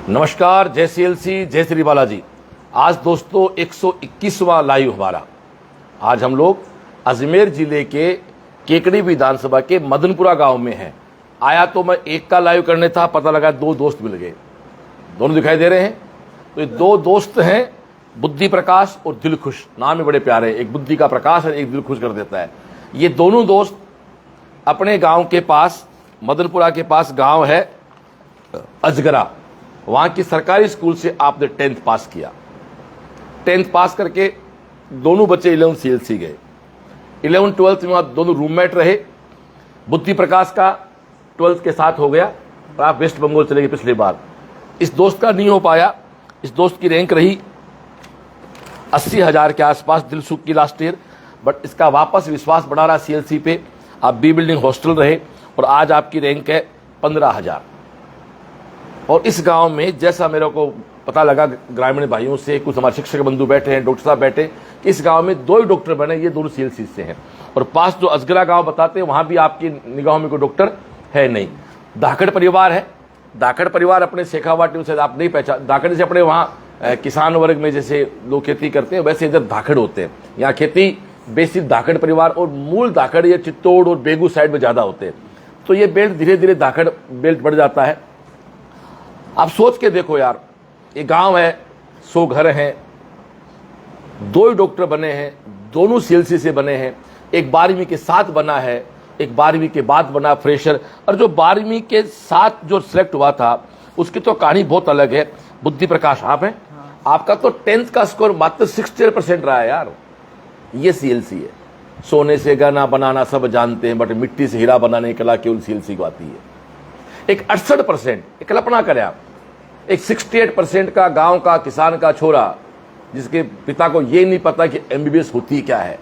नमस्कार, जय सीएलसी, जय श्री बालाजी। आज दोस्तों 121वां लाइव हमारा। आज हम लोग अजमेर जिले के केकड़ी विधानसभा के मदनपुरा गांव में हैं। आया तो मैं एक का लाइव करने था, पता लगा दो दोस्त मिल गए। दोनों दिखाई दे रहे हैं। तो ये दो दोस्त हैं, बुद्धि प्रकाश और दिल खुश। नाम ही बड़े प्यारे हैं, एक बुद्धि का प्रकाश और एक दिल खुश कर देता है। ये दोनों दोस्त अपने गांव के पास, मदनपुरा के पास गांव है अजगरा, वहां की सरकारी स्कूल से आपने 10th पास किया। 10th पास करके दोनों बच्चे 11 सीएलसी गए। 11 12th में आप दोनों रूममेट रहे। बुद्धि प्रकाश का 12th के साथ हो गया और आप वेस्ट बंगाल चले गए पिछली बार। इस दोस्त का नहीं हो पाया। इस दोस्त की रैंक रही 80,000 के आसपास, दिल सुख की लास्ट ईयर। बट इसका वापस विश्वास बढ़ा रहा सीएलसी पे। आप बी बिल्डिंग हॉस्टल रहे और आज आपकी रैंक है 15,000। और इस गांव में जैसा मेरे को पता लगा ग्रामीण भाइयों से, कुछ हमारे शिक्षक बंधु बैठे हैं, डॉक्टर साहब बैठे, इस गांव में 2 ही डॉक्टर बने, ये दोनों सीएलसी से हैं। और पास जो अजगरा गांव बताते हैं वहां भी आपकी निगाहों में कोई डॉक्टर है नहीं। धाकड़ परिवार है। धाकड़ परिवार अपने शेखावाटी से आप नहीं पहचान, धाकड़ से अपने वहाँ किसान वर्ग में जैसे लोग खेती करते हैं वैसे इधर धाकड़ होते हैं। यहाँ खेती बेसिक धाकड़ परिवार और मूल धाकड़ ये चित्तौड़ और बेगू साइड में ज्यादा होते हैं। तो ये बेल्ट धीरे धीरे धाकड़ बेल्ट बढ़ जाता है। आप सोच के देखो यार, ये गांव है, 100 घर हैं, 2 ही डॉक्टर बने हैं, दोनों सीएलसी से बने हैं। एक 12वीं के साथ बना है, एक 12वीं के बाद बना फ्रेशर। और जो 12वीं के साथ जो सिलेक्ट हुआ था उसकी तो कहानी बहुत अलग है। बुद्धि प्रकाश आप हैं। आपका तो 10th का स्कोर मात्र 68% रहा है यार। ये सीएलसी है। सोने से गहना बनाना सब जानते हैं, बट मिट्टी से हीरा बनाने की कला केवल सीएलसी को आती है। एक 68%, एक कल्पना करें आप, एक 68% का गांव का किसान का छोरा जिसके पिता को ये नहीं पता कि एमबीबीएस होती क्या है।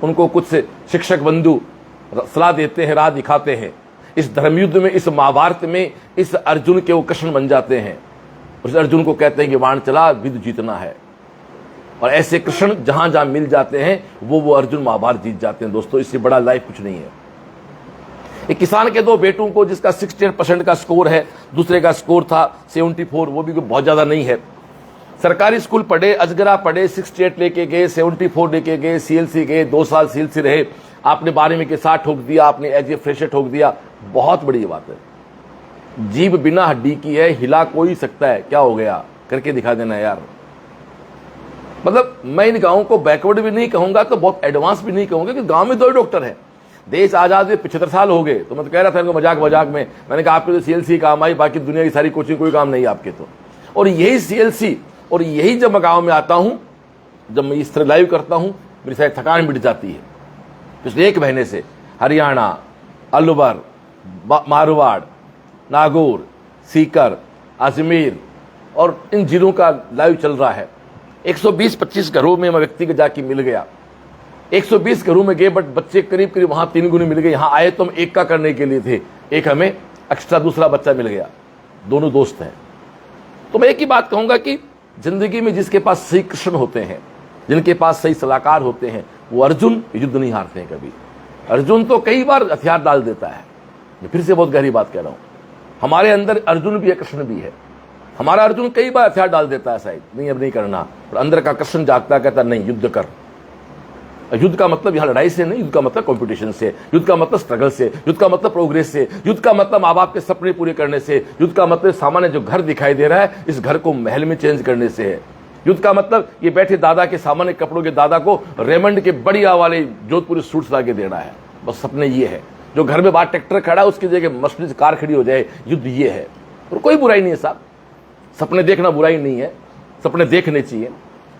उनको कुछ शिक्षक बंधु सलाह देते हैं, राह दिखाते हैं। इस धर्मयुद्ध में, इस महाभारत में इस अर्जुन के वो कृष्ण बन जाते हैं। उस अर्जुन को कहते हैं कि बाण चला, विद्ध जीतना है। और ऐसे कृष्ण जहां जहां मिल जाते हैं वो अर्जुन महाभारत जीत जाते हैं। दोस्तों, इससे बड़ा लाइफ कुछ नहीं है। एक किसान के 2 बेटों को, जिसका 68% का स्कोर है, दूसरे का स्कोर था 74, वो भी बहुत ज्यादा नहीं है। सरकारी स्कूल पढ़े, अजगरा पढ़े, 68 लेके गए, 74 लेके गए, सीएलसी गए, 2 साल सीएलसी रहे। आपने 12वीं के साथ ठोक दिया, आपने एज ए फ्रेशर ठोक दिया। बहुत बड़ी बात है। जीभ बिना हड्डी की है, हिला कोई सकता है, क्या हो गया करके दिखा देना यार। मतलब मैं इन गांवों को बैकवर्ड भी नहीं कहूंगा तो बहुत एडवांस भी नहीं कहूंगा, क्योंकि गांव में 2 डॉक्टर हैं। देश आजाद हुए 75 साल हो गए। तो मैं तो कह रहा था इनको मजाक मजाक में, मैंने कहा आपके तो सीएलसी काम आई, बाकी दुनिया की सारी कोचिंग कोई काम नहीं आपके तो। और यही सीएलसी, और यही जब मैं गांव में आता हूं, जब मैं इस तरह लाइव करता हूं, मेरी सारी थकान मिट जाती है। पिछले 1 महीने से हरियाणा, अलवर, मारवाड़, नागौर, सीकर, अजमेर और इन जिलों का लाइव चल रहा है। 120-25 घरों में मैं व्यक्ति को जाके मिल गया। 120 घरों में गए, बट बच्चे करीब करीब वहां 3 गुने मिल गए। यहां आए तो हम 1 का करने के लिए थे, 1 हमें एक्स्ट्रा दूसरा बच्चा मिल गया। दोनों दोस्त हैं। तो मैं एक ही बात कहूंगा कि जिंदगी में जिसके पास सही कृष्ण होते हैं, जिनके पास सही सलाहकार होते हैं, वो अर्जुन युद्ध नहीं हारते हैं कभी। अर्जुन तो कई बार हथियार डाल देता है। मैं फिर से बहुत गहरी बात कह रहा हूं। हमारे अंदर अर्जुन भी है, कृष्ण भी है। हमारा अर्जुन कई बार हथियार डाल देता है, शायद नहीं अब नहीं करना, और अंदर का कृष्ण जागता, कहता नहीं युद्ध कर। युद्ध का मतलब यहां लड़ाई से नहीं, युद्ध का मतलब कंपटीशन से, युद्ध का मतलब स्ट्रगल से, युद्ध का मतलब प्रोग्रेस से, युद्ध का मतलब माँ बाप के सपने पूरे करने से, युद्ध का मतलब सामान्य जो घर दिखाई दे रहा है इस घर को महल में चेंज करने से है। युद्ध का मतलब ये बैठे दादा के सामान्य कपड़ों के दादा को रेमंड के बढ़िया वाले जोधपुरी सूट्स ला के देना है। बस सपने ये है। जो घर में बाहर ट्रैक्टर खड़ा है उसकी जगह मर्सिडीज कार खड़ी हो जाए, युद्ध ये है। और कोई बुराई नहीं है साहब, सपने देखना बुराई नहीं है, सपने देखने चाहिए।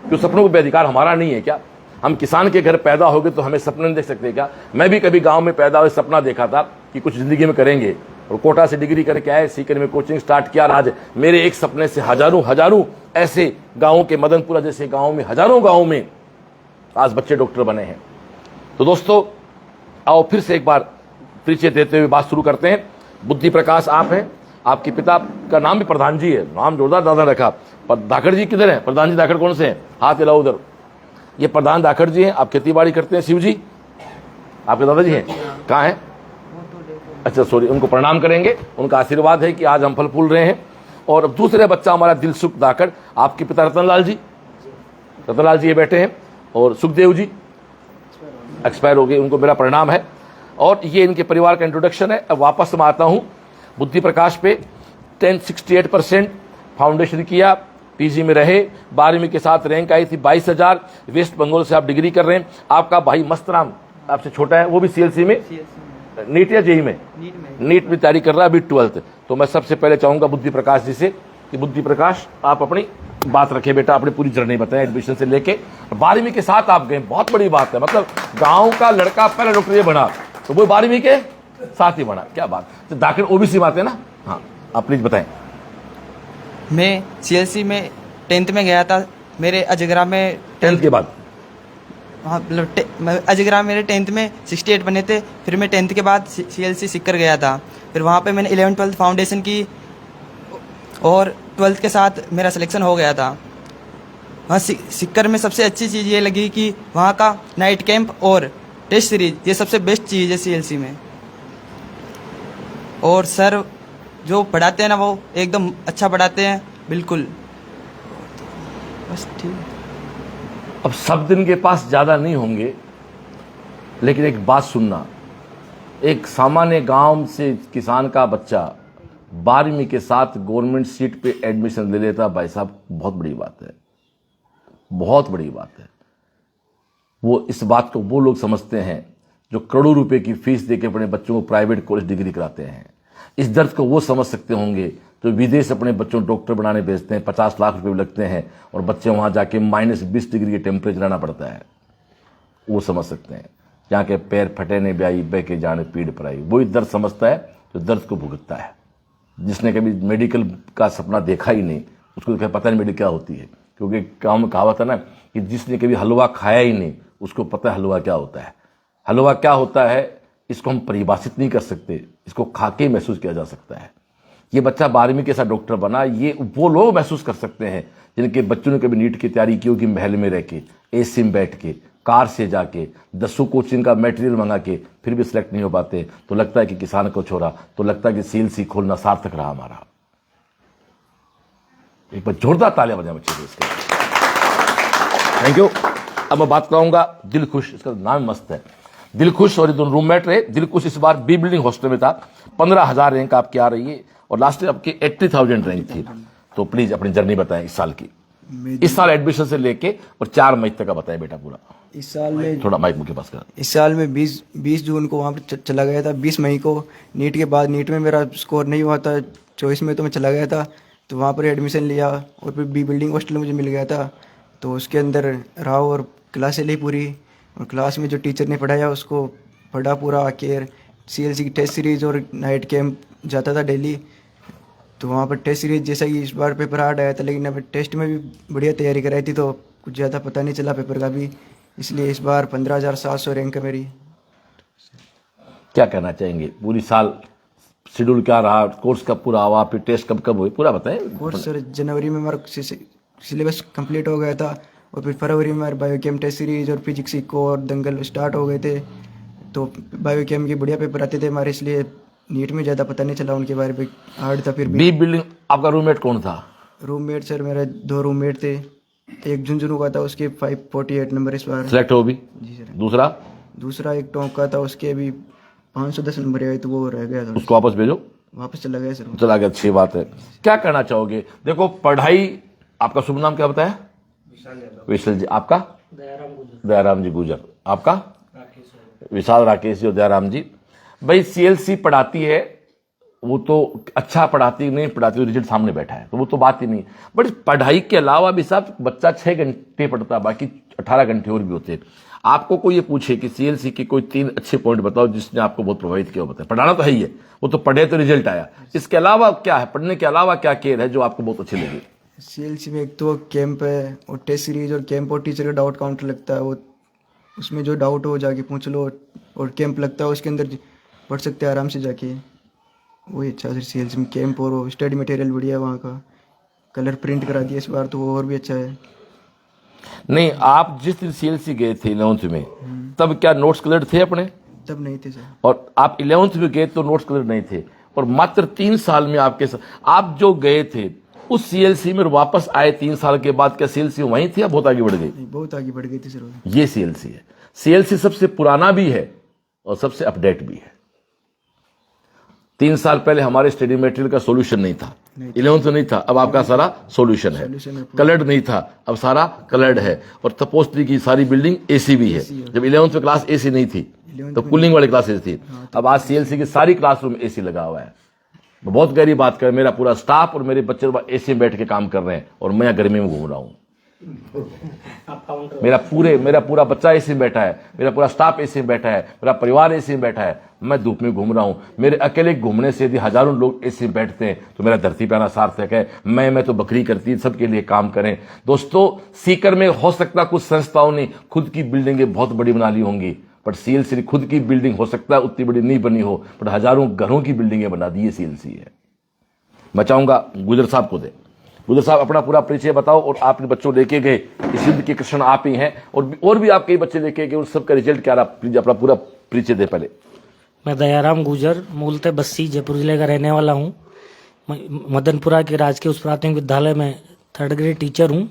क्यों सपनों का अधिकार हमारा नहीं है क्या? हम किसान के घर पैदा हो गए तो हमें सपने नहीं देख सकते क्या? मैं भी कभी गांव में पैदा हुए सपना देखा था कि कुछ जिंदगी में करेंगे, और कोटा से डिग्री करके आए, सीकर में कोचिंग स्टार्ट किया। आज मेरे एक सपने से हजारों ऐसे गांवों के, मदनपुरा जैसे गांव में, हजारों गांवों में आज बच्चे डॉक्टर बने हैं। तो दोस्तों आओ फिर से एक बार परिचय देते हुए बात शुरू करते हैं। बुद्धि प्रकाश आप हैं, आपके पिता का नाम भी प्रधान जी है, नाम जोरदार दादा रखा। पर धाकड़ जी किधर है? प्रधान जी धाकड़ कौन से हैं? हाथ हिलाओ उधर। ये प्रधान धाकड़ जी हैं। आप खेती बाड़ी करते हैं? शिव जी आपके दादाजी हैं? कहाँ हैं? अच्छा सॉरी, उनको प्रणाम करेंगे। उनका आशीर्वाद है कि आज हम फल फूल रहे हैं। और अब दूसरे बच्चा हमारा दिलसुख दाकड़, आपके पिता रतनलाल जी, रतनलाल जी ये बैठे हैं, और सुखदेव जी एक्सपायर हो गए, उनको मेरा प्रणाम है। और ये इनके परिवार का इंट्रोडक्शन है। अब वापस मैं आता हूँ बुद्धि प्रकाश पे। 1068% फाउंडेशन किया, पीजी में रहे, 12वीं के साथ रैंक आई थी 22,000। वेस्ट बंगाल से आप डिग्री कर रहे हैं। आपका भाई मस्तराम आपसे छोटा है, वो भी सीएलसी में नीट या जेई में नीट में तैयारी कर रहा है, अभी 12th। तो मैं सबसे पहले चाहूंगा बुद्धि प्रकाश जी से कि बुद्धि प्रकाश आप अपनी बात रखे बेटा, अपनी पूरी जर्नी बताएं एडमिशन से लेके 12वीं के साथ आप गए। बहुत बड़ी बात है, मतलब गांव का लड़का पहला डॉक्टर ये बना तो वो 12वीं के साथ ही बना, क्या बात। तो दाखिल ओबीसी बात है ना। हाँ आप प्लीज बताएं। मैं सीएलसी में 10th में गया था, मेरे अजगरा में 10th के बाद। हाँ मतलब अजगरा मेरे 10th में 68 बने थे। फिर मैं 10th के बाद सीएलसी सिक्कर गया था। फिर वहाँ पे मैंने 11th 12th फाउंडेशन की और 12th के साथ मेरा सिलेक्शन हो गया था। वहाँ सिक्कर में सबसे अच्छी चीज़ ये लगी कि वहाँ का नाइट कैंप और टेस्ट सीरीज, ये सबसे बेस्ट चीज़ है सीएलसी में। और सर जो पढ़ाते हैं ना वो एकदम अच्छा पढ़ाते हैं, बिल्कुल। बस ठीक। अब शब्द इनके पास ज्यादा नहीं होंगे, लेकिन एक बात सुनना, एक सामान्य गांव से किसान का बच्चा 12वीं के साथ गवर्नमेंट सीट पे एडमिशन ले लेता, भाई साहब बहुत बड़ी बात है, बहुत बड़ी बात है। वो इस बात को वो लोग समझते हैं जो करोड़ों रुपए की फीस देके अपने बच्चों को प्राइवेट कॉलेज डिग्री कराते हैं। इस दर्द को वो समझ सकते होंगे तो विदेश अपने बच्चों को डॉक्टर बनाने भेजते हैं, 50 लाख रुपए लगते हैं और बच्चे वहां जाके -20 डिग्री के टेम्परेचर रहना पड़ता है। वो समझ सकते हैं जहाँ के पैर फटे ने ब्याई बह के जाने पीड़ पर आई। वही दर्द समझता है जो दर्द को भुगतता है। जिसने कभी मेडिकल का सपना देखा ही नहीं उसको पता नहीं मेडिकल क्या होती है, क्योंकि काम कहावत है ना कि जिसने कभी हलवा खाया ही नहीं उसको पता है हलवा क्या होता है। हलवा क्या होता है इसको हम परिभाषित नहीं कर सकते, इसको खा के महसूस किया जा सकता है। ये बच्चा 12वीं के साथ डॉक्टर बना, ये वो लोग महसूस कर सकते हैं जिनके बच्चों ने कभी नीट की तैयारी की होगी, महल में रह के, एसी में बैठ के, कार से जाके, 10 कोचिंग का मटेरियल मंगा के, फिर भी सिलेक्ट नहीं हो पाते। तो लगता है कि किसान को छोड़ा, तो लगता है कि सीएलसी खोलना सार्थक रहा हमारा। एक बार जोरदार तालियां बजाएं बच्चे को इसके। Thank you. अब मैं बात कराऊंगा दिलखुश, इसका नाम मस्त है। दिलखुश और ये दोनों रूममेट रहे। दिलखुश इस बार बी बिल्डिंग हॉस्टल में था, 15,000 रैंक आपकी आ रही है और लास्ट ईयर आपकी 80,000 रैंक थी। तो प्लीज अपनी जर्नी बताएं इस साल की, इस साल एडमिशन से लेके और 4 मई तक का बताएं बेटा पूरा। इस साल में थोड़ा माइक मुझे पास कर। इस साल में 20 जून को वहाँ पर चला गया था। 20 मई को नीट के बाद, नीट में मेरा स्कोर नहीं हुआ था, चॉइस में तो मैं चला गया था। तो वहाँ पर एडमिशन लिया और फिर बी बिल्डिंग हॉस्टल मुझे मिल गया था। तो उसके अंदर रहा और क्लासें ली पूरी, और क्लास में जो टीचर ने पढ़ाया उसको पढ़ा पूरा। केयर सीएलसी की टेस्ट सीरीज और नाइट कैंप जाता था डेली। तो वहाँ पर टेस्ट सीरीज जैसा कि इस बार पेपर हार्ड आया था, लेकिन अब टेस्ट में भी बढ़िया तैयारी कराई थी तो कुछ ज़्यादा पता नहीं चला पेपर का भी, इसलिए इस बार 15,700 रैंक है मेरी। क्या कहना चाहेंगे? पूरी साल शेड्यूल क्या रहा, कोर्स कब पूरा हुआ, फिर टेस्ट कब कब हुए, पूरा बताएं। कोर्स सर जनवरी में हमारा सिलेबस कंप्लीट हो गया था और फिर फरवरी में हमारे बायोकेम टेस्ट सीरीज और फिजिक्स इको और दंगल स्टार्ट हो गए थे। तो बायोकेम के बढ़िया पेपर आते थे हमारे, इसलिए नीट में ज़्यादा पता नहीं चला उनके बारे में, हार्ड था। फिर बी बिल्डिंग आपका रूममेट कौन था? रूममेट सर मेरे 2 रूममेट थे, एक झुंझुनू का था, उसके 548 नंबर इस बार सिलेक्ट हो भी। जी सर। दूसरा एक टोंक का था, उसके भी 510 नंबर आए तो वो रह गया था, उसको वापस भेजो। वापस चला गया सर। चला गया, अच्छी बात है। क्या कहना चाहोगे? देखो पढ़ाई, आपका शुभ नाम क्या बताया? विशाल जी। आपका? दयाराम जी गुजर। आपका? विशाल राकेश जी और दयाराम जी। भाई सीएलसी पढ़ाती है, वो तो अच्छा पढ़ाती नहीं पढ़ाती, रिजल्ट सामने बैठा है तो वो तो बात ही नहीं। बट पढ़ाई के अलावा भी साहब बच्चा 6 घंटे पढ़ता, बाकी 18 घंटे और भी होते हैं। आपको कोई ये पूछे कि सीएलसी के कोई 3 अच्छे पॉइंट बताओ जिसने आपको बहुत प्रभावित किया, बताए। पढ़ाना तो है ही है, वो तो पढ़े तो रिजल्ट आया, इसके अलावा क्या है, पढ़ने के अलावा क्या केयर है जो आपको बहुत अच्छे लगे? सीएलसी में एक तो कैंप है और टेस्ट सीरीज और कैंप और टीचर का डाउट काउंटर लगता है, वो उसमें जो डाउट हो जाके पूछ लो, और कैंप लगता है उसके अंदर पढ़ सकते हैं आराम से जाके, वही अच्छा है सीएलसी में कैंप। और वो स्टडी मटेरियल बढ़िया, वहाँ का कलर प्रिंट करा दिया इस बार तो वो और भी अच्छा है। नहीं, आप जिस दिन सीएलसी गए थे 11th में, तब क्या नोट्स कलर थे अपने? तब नहीं थे सर। और आप 11th में गए तो नोट्स कलर नहीं थे, और मात्र 3 साल में आप जो गए थे उस सीएलसी में वापस आए 3 साल के बाद, क्या सीएलसी वहीं थी या बहुत आगे बढ़ गई? बहुत आगे बढ़ गई थी सर। ये सीएलसी है। सीएलसी सबसे पुराना भी है और सबसे अपडेट भी है। 3 साल पहले हमारे स्टडी मटेरियल का सॉल्यूशन नहीं था, 11th में नहीं था, अब आपका सारा सॉल्यूशन है। कलर्ड नहीं था, अब सारा कलर्ड है। और तपोस्त्री की सारी बिल्डिंग एसी भी है। जब 11th में क्लास एसी नहीं थी तो कूलिंग वाली क्लासेस थी, अब आज सीएलसी की सारी क्लासरूम एसी लगा हुआ है। बहुत गहरी बात कर, मेरा पूरा स्टाफ और मेरे बच्चे एसी में बैठ के काम कर रहे हैं और मैं गर्मी में घूम रहा हूं। मेरा पूरा बच्चा एसी में बैठा है, मेरा पूरा स्टाफ एसी में बैठा है, मेरा परिवार एसी में बैठा है, मैं धूप में घूम रहा हूं। मेरे अकेले घूमने से यदि हजारों लोग एसी में बैठते हैं तो मेरा धरती पे आना सार्थक है। मैं तो बकरी करती, सबके लिए काम करें। दोस्तों, सीकर में हो सकता कुछ संस्थाओं ने खुद की बिल्डिंगें बहुत बड़ी बना ली होंगी, बट सीएलसी खुद की बिल्डिंग हो सकता है उतनी बड़ी नहीं बनी हो, बट हजारों घरों की बिल्डिंगें बना दी। ये सीएलसी है। मैं चाहूंगा गुजर साहब को दे। गुजर साहब, अपना पूरा परिचय बताओ। और आपने बच्चों लेके गए, इस युद्ध के कृष्ण आप ही हैं, और भी आप कई बच्चे लेके गए, उन सबका रिजल्ट क्या रहा? प्लीज अपना पूरा परिचय दे पहले। मैं दयाराम गुजर, मूलतः बस्सी जयपुर जिले का रहने वाला हूँ। मदनपुरा के राजकीय उच्च प्राथमिक विद्यालय में 3rd ग्रेड टीचर हूँ।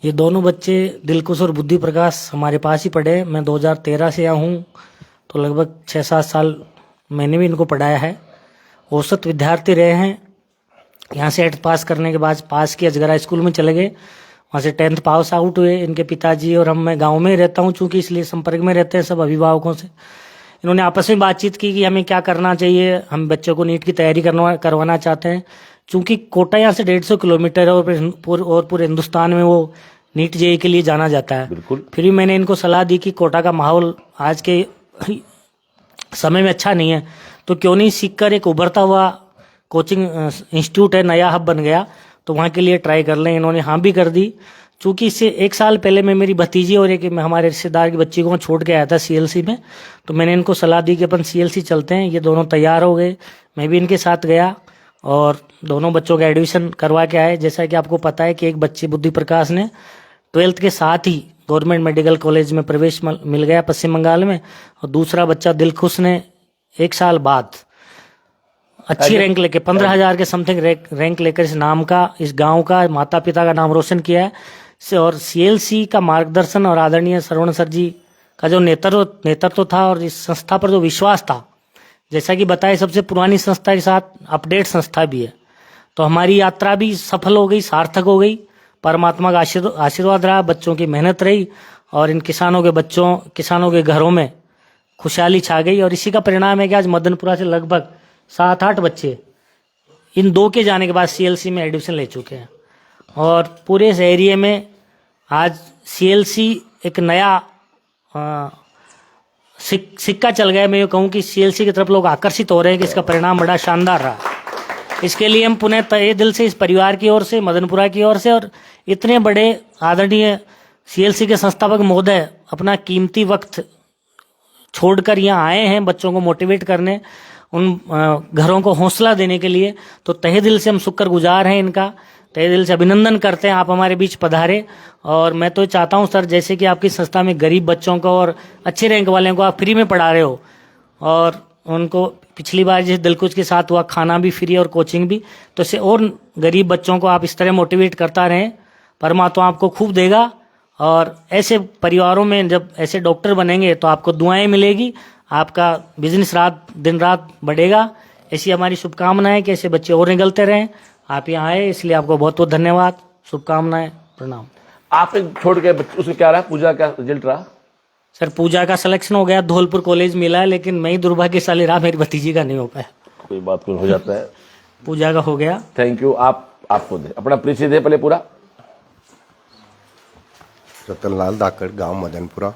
ये दोनों बच्चे दिलकुश और बुद्धि प्रकाश हमारे पास ही पढ़े। मैं 2013 से आया हूँ, तो लगभग 6-7 साल मैंने भी इनको पढ़ाया है। औसत विद्यार्थी रहे हैं। यहाँ से 8th पास करने के बाद पास किया, अजगरा स्कूल में चले गए, वहाँ से 10th पास आउट हुए। इनके पिताजी और मैं गांव में रहता हूँ, चूँकि इसलिए संपर्क में रहते हैं सब अभिभावकों से। इन्होंने आपस में बातचीत की कि हमें क्या करना चाहिए। हम बच्चों को नीट की तैयारी करवाना चाहते हैं, चूँकि कोटा यहाँ से 150 किलोमीटर है और पूरे हिंदुस्तान में वो नीट जेईई के लिए जाना जाता है। बिल्कुल। फिर भी मैंने इनको सलाह दी कि कोटा का माहौल आज के समय में अच्छा नहीं है, तो क्यों नहीं सीखकर एक उभरता हुआ कोचिंग इंस्टीट्यूट है, नया हब बन गया, तो वहाँ के लिए ट्राई कर लें। इन्होंने हाँ भी कर दी। चूँकि इससे 1 साल पहले मैं मेरी भतीजी और एक हमारे रिश्तेदार की बच्ची को छोड़ के आया था सीएलसी में, तो मैंने इनको सलाह दी कि अपन सीएलसी चलते हैं। ये दोनों तैयार हो गए, मैं भी इनके साथ गया और दोनों बच्चों का एडमिशन करवा के आए। जैसा कि आपको पता है कि एक बच्चे बुद्धि प्रकाश ने 12th के साथ ही गवर्नमेंट मेडिकल कॉलेज में प्रवेश मिल गया पश्चिम बंगाल में, और दूसरा बच्चा दिलखुश ने 1 साल बाद अच्छी रैंक लेके 15,000 के समथिंग रैंक लेकर इस नाम का, इस गांव का, माता पिता का नाम रोशन किया है। और सीएलसी का मार्गदर्शन और आदरणीय सरवण सर जी का जो नेतृत्व था और इस संस्था पर जो विश्वास था, जैसा कि बताया सबसे पुरानी संस्था के साथ अपडेट संस्था भी है, तो हमारी यात्रा भी सफल हो गई, सार्थक हो गई। परमात्मा का आशीर्वाद रहा, बच्चों की मेहनत रही और इन किसानों के घरों में खुशहाली छा गई। और इसी का परिणाम है कि आज मदनपुरा से लगभग 7-8 बच्चे इन 2 के जाने के बाद सीएलसी में एडमिशन ले चुके हैं। और पूरे इस एरिया में आज सीएलसी एक नया सिक्का चल गया। मैं ये कहूँ कि सीएलसी की तरफ लोग आकर्षित हो रहे हैं कि इसका परिणाम बड़ा शानदार रहा। इसके लिए हम पुनः तहे दिल से इस परिवार की ओर से, मदनपुरा की ओर से और इतने बड़े आदरणीय सीएलसी के संस्थापक महोदय अपना कीमती वक्त छोड़कर यहाँ आए हैं बच्चों को मोटिवेट करने, उन घरों को हौसला देने के लिए, तो तहे दिल से हम शुक्रगुजार हैं इनका, तहे दिल से अभिनंदन करते हैं। आप हमारे बीच पधारे। और मैं तो चाहता हूं सर, जैसे कि आपकी संस्था में गरीब बच्चों को और अच्छे रैंक वाले को आप फ्री में पढ़ा रहे हो, और उनको पिछली बार जिस दिलकुश के साथ हुआ खाना भी फ्री और कोचिंग भी, तो इससे और गरीब बच्चों को आप इस तरह मोटिवेट करता रहें। परमात्मा आपको खूब देगा और ऐसे परिवारों में जब ऐसे डॉक्टर बनेंगे तो आपको दुआएं मिलेगी, आपका बिजनेस दिन रात बढ़ेगा। ऐसी हमारी शुभकामनाएं कि ऐसे बच्चे और निकलते रहें। आप यहाँ आए इसलिए आपको बहुत बहुत धन्यवाद, शुभकामनाएं, प्रणाम। आप छोड़ के उसमें क्या रहा, पूजा का रिजल्ट रहा? सर पूजा का सिलेक्शन हो गया, धौलपुर कॉलेज मिला है, लेकिन मैं ही दुर्भाग्यशाली रहा, मेरी भतीजी का नहीं हो पाया। कोई बात कोई हो जाता है। पूजा का हो गया। Thank you. आपको दे अपना परिचय दे पहले पूरा। रतनलाल धाकड़, गांव मदनपुरा।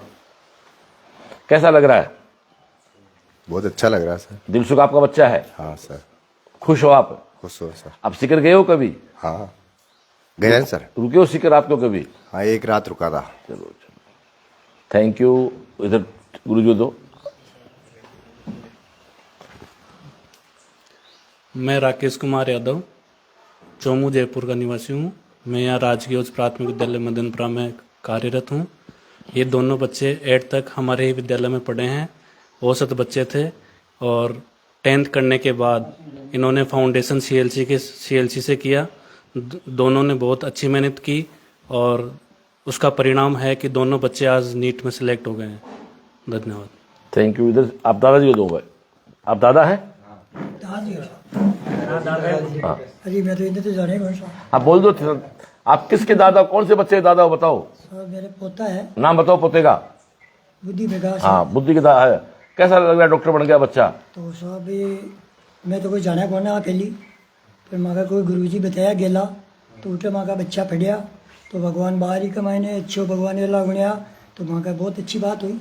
कैसा लग रहा है? बहुत अच्छा लग रहा है सर। दिलसुख आपका बच्चा है? हाँ सर। खुश हो आप? खुश हो सर। आप सीकर गए हो कभी? हाँ गए हैं सर। रुके हो सीकर आपको कभी? हाँ 1 रात रुका था। चलो थैंक यू। इधर गुरुजी दो। मैं राकेश कुमार यादव, चौमू जयपुर का निवासी हूँ। मैं यहाँ राजकीय उच्च प्राथमिक विद्यालय मदनपुरा में कार्यरत हूँ। ये दोनों बच्चे 8 तक हमारे ही विद्यालय में पढ़े हैं। औसत बच्चे थे और 10th करने के बाद इन्होंने फाउंडेशन सीएलसी से किया। दोनों ने बहुत अच्छी मेहनत की और उसका परिणाम है कि दोनों बच्चे आज नीट में सिलेक्ट हो गए हैं। धन्यवाद। Thank you. इधर आप दादाजी को दो भाई, आप दादा हैं? हाँ अजी मैं तो इधर तो जाने कौन सा आप बोल दो, आप किसके दादा, कौन से बच्चे के दादा हो बताओ, साहब मेरे पोता है नाम बताओ पोते का। बुद्धि विकास हाँ बुद्धि के दादा है। कैसा लग रहा है डॉक्टर बन गया बच्चा? तो साहब ये मैं तो कोई जाना कौन है पहली, फिर माँ का कोई गुरुजी बताया गेला तो उठे माँ का बच्चा पढ़िया तो भगवान बाहर ही कमाने अच्छो भगवान ये गुणिया तो माँ का बहुत अच्छी बात हुई।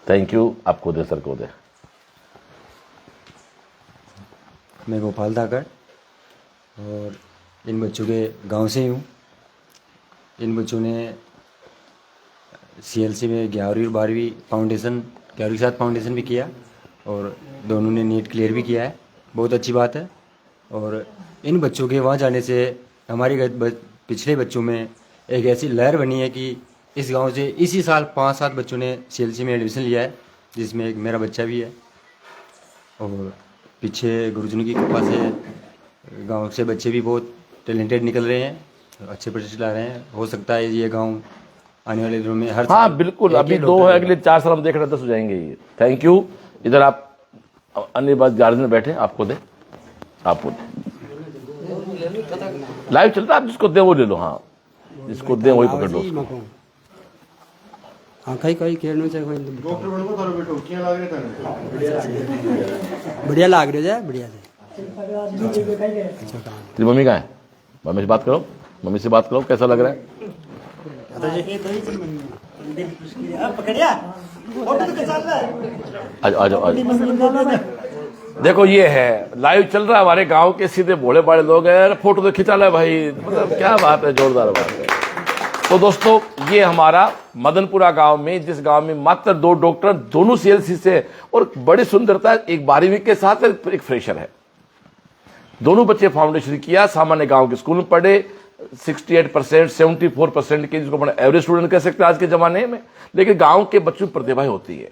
Thank you. आपको दे, सर को दे। मैं गोपाल धाकड़ और इन बच्चों के गांव से ही हूँ। इन बच्चों ने सीएलसी में 11वीं और 12वीं फाउंडेशन, 11वीं के साथ फाउंडेशन भी किया और दोनों ने नीट क्लियर भी किया है। बहुत अच्छी बात है। और इन बच्चों के वहाँ जाने से हमारे पिछले बच्चों में एक ऐसी लहर बनी है कि इस गांव से इसी साल 5-7 बच्चों ने सीएलसी में एडमिशन लिया है, जिसमें एक मेरा बच्चा भी है। और पीछे गुरुजनों की कृपा से गांव से बच्चे भी बहुत टैलेंटेड निकल रहे हैं, अच्छे प्रतिष्ठित ला रहे हैं। हो सकता है ये गांव आने वाले दिनों में हर हाँ बिल्कुल, अभी 2 है, अगले 4 साल हम देख रहे 10 हो जाएंगे ये। Thank you. इधर आप अन्य बात गार्जियन बैठे, आपको दे, आपको दे। लाइव चल रहा है, आप जिसको दे वो ले लो। हाँ जिसको दे वही पकड़ लो उसको। हाँ कहीं कहीं खेलने चाहिए डॉक्टर बनकर थारे बेटो क्या लाग रहे थे? बढ़िया लाग रहे है, बढ़िया से। तेरी मम्मी कहाँ है? मम्मी से बात करो, मम्मी से बात करो, कैसा लग रहा है? आ जाओ। देखो ये है लाइव चल रहा है, हमारे गांव के सीधे भोले भाले लोग हैं, फोटो तो खिंचा ले भाई, मतलब क्या बात है, जोरदार बात है। तो दोस्तों ये हमारा मदनपुरा गांव में, जिस गांव में मात्र 2 डॉक्टर दोनों सीएलसी से, और बड़ी सुंदरता, एक 12वीं के साथ एक फ्रेशर है। दोनों बच्चे फाउंडेशन किया, सामान्य गांव के स्कूल में पढ़े। 68%, 74% के, जिसको अपना एवरेज स्टूडेंट कह सकते हैं आज के जमाने में। लेकिन गांव के बच्चों में प्रतिभा होती है,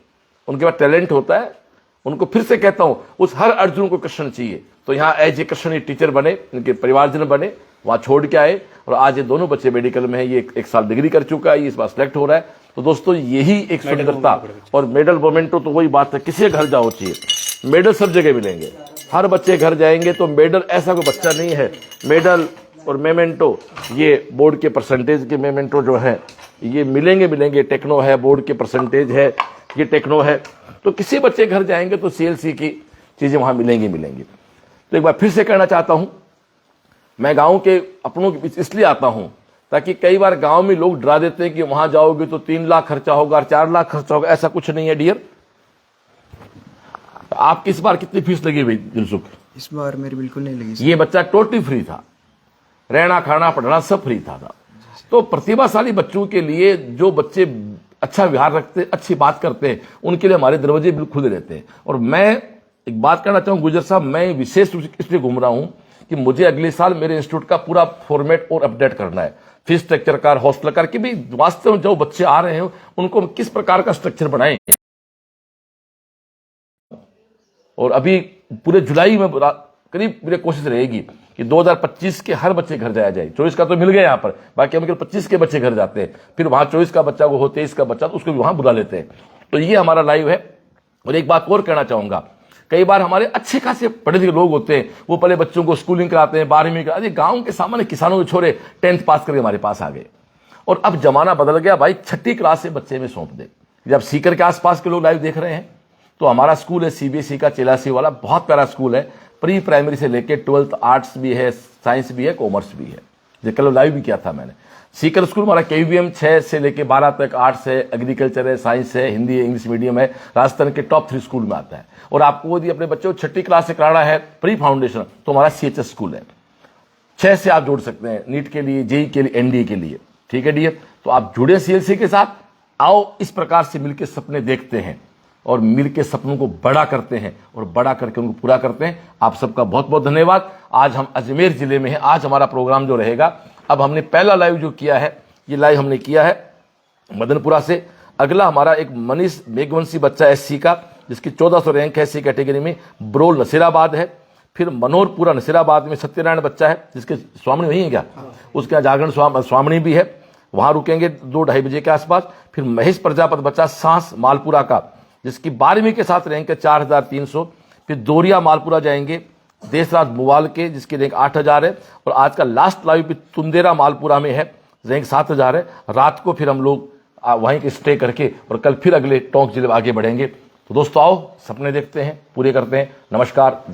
उनके पास टैलेंट होता है। उनको फिर से कहता हूं, उस हर अर्जुन को कृष्ण चाहिए। तो यहाँ एज ए कृष्ण टीचर बने, इनके परिवारजन बने, वहां छोड़ के आए और आज ये दोनों बच्चे मेडिकल में है। ये 1 साल डिग्री कर चुका है, ये इस बार सिलेक्ट हो रहा है। तो दोस्तों यही एक सुंदरता और मेडल मोमेंटो तो वही बात है, किसी घर जाओ चाहिए मेडल, सब जगह मिलेंगे। हर बच्चे घर जाएंगे तो मेडल, ऐसा कोई बच्चा नहीं है। मेडल और मेमेंटो, ये बोर्ड के परसेंटेज के मेमेंटो जो है ये मिलेंगे। टेक्नो है, बोर्ड के परसेंटेज है, ये टेक्नो है। तो किसी बच्चे घर जाएंगे तो सीएलसी की चीजें वहां मिलेंगी। तो एक बार फिर से कहना चाहता हूं, मैं गांव के अपनों के बीच इसलिए आता हूं ताकि कई बार गांव में लोग डरा देते हैं कि वहां जाओगे तो 3 लाख खर्चा होगा, 4 लाख खर्चा होगा। ऐसा कुछ नहीं है डियर। आपकी इस बार कितनी फीस लगी भाई दिलसुख? इस बार मेरी बिल्कुल नहीं लगी। ये बच्चा टोटली फ्री था, रहना खाना पढ़ना सब फ्री था। तो प्रतिभाशाली बच्चों के लिए, जो बच्चे अच्छा व्यवहार रखते, अच्छी बात करते हैं, उनके लिए हमारे दरवाजे बिल्कुल खुले रहते हैं। और मैं एक बात कहना चाहूँ गुजर साहब, मैं विशेष रूप से इसलिए घूम रहा हूं कि मुझे अगले साल मेरे इंस्टीट्यूट का पूरा फॉर्मेट और अपडेट करना है, फीस स्ट्रक्चर का, हॉस्टल का, कि भी वास्तव में जो बच्चे आ रहे हैं उनको किस प्रकार का स्ट्रक्चर बनाएं। और अभी पूरे जुलाई में करीब मेरी कोशिश रहेगी कि 2025 के हर बच्चे घर जाया जाए। 24 का तो मिल गया यहाँ पर, बाकी हम 25 के बच्चे घर जाते हैं, फिर वहां 24 का बच्चा को हो, 23 का बच्चा, तो उसको भी वहां बुला लेते हैं। तो ये हमारा लाइव है। और एक बात और कहना चाहूंगा, कई बार हमारे अच्छे खासे पढ़े लिखे लोग होते हैं, वो पहले बच्चों को स्कूलिंग कराते हैं, 12वीं का। गांव के सामान्य किसानों के छोरे 10th पास करके हमारे पास आ गए। और अब जमाना बदल गया भाई, 6ठी क्लास से बच्चे में सौंप दे। जब सीकर के आसपास के लोग लाइव देख रहे हैं तो हमारा स्कूल है सीबीएसई का, चेलासी वाला, बहुत प्यारा स्कूल है। प्री प्राइमरी से लेके 12th आर्ट्स भी है, साइंस भी है, कॉमर्स भी है। जो कल लाइव भी किया था मैंने। सीकर स्कूल हमारा केवीएम 6 से लेके 12 तक आर्ट्स है, एग्रीकल्चर है, साइंस है, हिंदी है, इंग्लिश मीडियम है, राजस्थान के टॉप 3 स्कूल में आता है। और आपको यदि अपने बच्चों को 6ठी क्लास से कराना है प्री फाउंडेशन, तो हमारा CHS स्कूल है। 6 से आप जोड़ सकते हैं नीट के लिए, जेई के लिए, एनडीए के लिए। ठीक है डियर, तो आप जुड़े सीएलसी के साथ। आओ इस प्रकार से मिलकर सपने देखते हैं और मिलकर सपनों को बड़ा करते हैं और बड़ा करके उनको पूरा करते हैं। आप सबका बहुत बहुत धन्यवाद। आज हम अजमेर जिले में हैं। आज हमारा प्रोग्राम जो रहेगा, अब हमने पहला लाइव जो किया है, ये लाइव हमने किया है मदनपुरा से। अगला हमारा एक मनीष मेघवंशी बच्चा SC का, जिसकी 1400 रैंक है सी कैटेगरी में, ब्रोल नसीराबाद है। फिर मनोरपुरा नसीराबाद में सत्यनारायण बच्चा है, जिसके स्वामी वही है क्या, उसके यहाँ जागरण स्वामिनी भी है, वहां रुकेंगे 2-2:30 बजे के आसपास। फिर महेश प्रजापति बच्चा सांस मालपुरा का, जिसकी 12वीं के साथ रैंक है 4300। फिर दोरिया मालपुरा जाएंगे देशराज मुवाल के, जिसकी रैंक 8000 है। और आज का लास्ट लाइव भी तुंदेरा मालपुरा में है, रैंक 7000 है। रात को फिर हम लोग वहीं के स्टे करके और कल फिर अगले टोंक जिले में आगे बढ़ेंगे। तो दोस्तों आओ, सपने देखते हैं, पूरे करते हैं। नमस्कार, जय